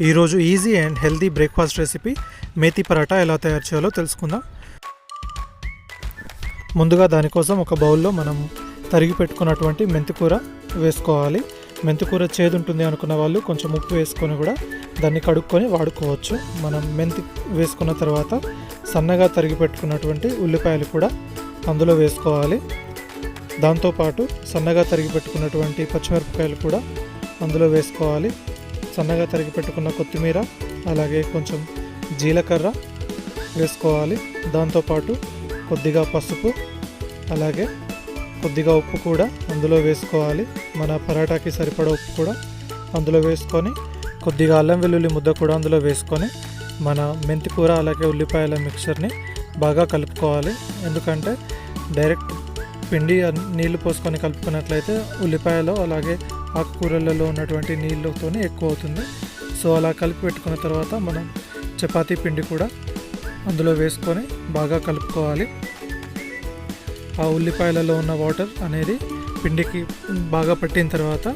ఈరోజు easy and healthy breakfast recipe methi paratha ఎలా తయారు చేయాలో తెలుసుకుందాం. ముందుగా దానికోసం ఒక బౌల్లో మనం తరిగి పెట్టుకున్నటువంటి మెంతికూర వేసుకోవాలి. మెంతికూర చేదు ఉంటుంది అనుకున్న వాళ్ళు కొంచెం ఉప్పు వేసుకొని కూడా దాన్ని కడుక్కొని వాడుకోవచ్చు. మనం మెంతి వేసుకున్న తర్వాత సన్నగా తరిగి పెట్టుకున్నటువంటి ఉల్లిపాయలు కూడా అందులో వేసుకోవాలి. దాంతోపాటు సన్నగా తరిగి పెట్టుకున్నటువంటి పచ్చిమిరపకాయలు కూడా అందులో వేసుకోవాలి. సన్నగా తరిగి పెట్టుకున్న కొత్తిమీర, అలాగే కొంచెం జీలకర్ర వేసుకోవాలి. దాంతోపాటు కొద్దిగా పసుపు, అలాగే కొద్దిగా ఉప్పు కూడా అందులో వేసుకోవాలి. మన పరాటాకి సరిపడా ఉప్పు కూడా అందులో వేసుకొని కొద్దిగా అల్లం వెల్లుల్లి ముద్ద కూడా అందులో వేసుకొని మన మెంతికూర అలాగే ఉల్లిపాయల మిక్చర్ని బాగా కలుపుకోవాలి. ఎందుకంటే డైరెక్ట్ పిండి నీళ్లు పోసుకొని కలుపుకున్నట్లయితే ఉల్లిపాయలో అలాగే ఆకుకూరలలో ఉన్నటువంటి నీళ్ళతోనే ఎక్కువ అవుతుంది. సో అలా కలిపి పెట్టుకున్న తర్వాత మనం చపాతీ పిండి కూడా అందులో వేసుకొని బాగా కలుపుకోవాలి. ఆ ఉల్లిపాయలలో ఉన్న వాటర్ అనేది పిండికి బాగా పట్టిన తర్వాత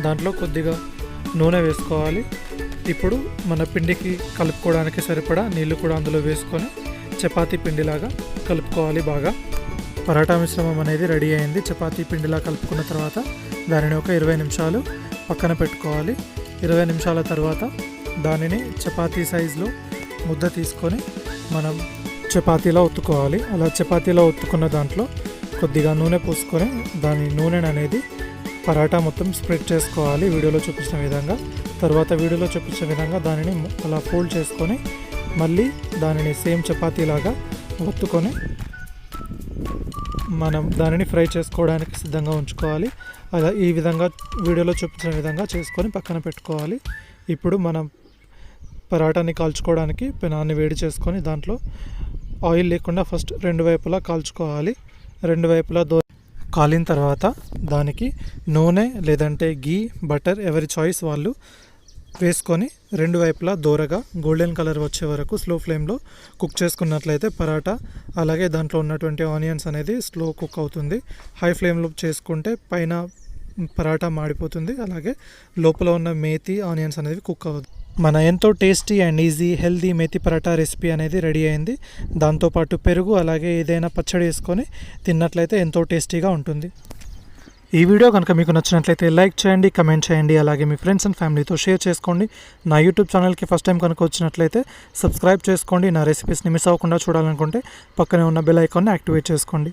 దాంట్లో కొద్దిగా నూనె వేసుకోవాలి. ఇప్పుడు మన పిండికి కలుపుకోవడానికి సరిపడా నీళ్ళు కూడా అందులో వేసుకొని చపాతీ పిండిలాగా కలుపుకోవాలి. బాగా పరాటా మిశ్రమం అనేది రెడీ అయింది. చపాతీ పిండిలా కలుపుకున్న తర్వాత దానిని ఒక 20 నిమిషాలు పక్కన పెట్టుకోవాలి. 20 నిమిషాల తర్వాత దానిని చపాతీ సైజులో ముద్ద తీసుకొని మనం చపాతీలో ఒత్తుకోవాలి. అలా చపాతీలో ఒత్తుకున్న దాంట్లో కొద్దిగా నూనె పూసుకొని దాని నూనెను అనేది పరాటా మొత్తం స్ప్రెడ్ చేసుకోవాలి వీడియోలో చూపించిన విధంగా. తర్వాత వీడియోలో చూపించిన విధంగా దానిని అలా ఫోల్డ్ చేసుకొని మళ్ళీ దానిని సేమ్ చపాతీలాగా ఒత్తుకొని మనం దానిని ఫ్రై చేసుకోవడానికి సిద్ధంగా ఉంచుకోవాలి. అలా ఈ విధంగా వీడియోలో చూపించిన విధంగా చేసుకొని పక్కన పెట్టుకోవాలి. ఇప్పుడు మనం పరాటాని కాల్చుకోవడానికి పెనాన్ని వేడి చేసుకొని దాంట్లో ఆయిల్ లేకుండా ఫస్ట్ రెండు వైపులా కాల్చుకోవాలి. రెండు వైపులా కాలిన తర్వాత దానికి నూనె లేదంటే గీ, బటర్ ఎవరి చాయిస్ వాళ్ళు వేసుకొని రెండు వైపులా దోరగా గోల్డెన్ కలర్ వచ్చే వరకు స్లో ఫ్లేమ్లో కుక్ చేసుకున్నట్లయితే పరాటా అలాగే దాంట్లో ఉన్నటువంటి ఆనియన్స్ అనేది స్లో కుక్ అవుతుంది. హై ఫ్లేమ్లో చేసుకుంటే పైన పరాటా మాడిపోతుంది, అలాగే లోపల ఉన్న మేథీ ఆనియన్స్ అనేది కుక్ అవుతుంది. మన ఎంతో tasty and easy healthy methi paratha recipe అనేది రెడీ అయింది. దాంతోపాటు పెరుగు అలాగే ఏదైనా పచ్చడి వేసుకొని తిన్నట్లయితే ఎంతో టేస్టీగా ఉంటుంది. ఈ వీడియో కనుక మీకు నచ్చినట్లయితే లైక్ చేయండి, కమెంట్ చేయండి, అలాగే మీ ఫ్రెండ్స్ అండ్ ఫ్యామిలీతో షేర్ చేసుకోండి. నా యూట్యూబ్ ఛానల్కి ఫస్ట్ టైం కనుక వచ్చినట్లయితే సబ్స్క్రైబ్ చేసుకోండి. నా రెసిపీస్ని మిస్ అవ్వకుండా చూడాలనుకుంటే పక్కనే ఉన్న బెల్ ఐకాన్ని యాక్టివేట్ చేసుకోండి.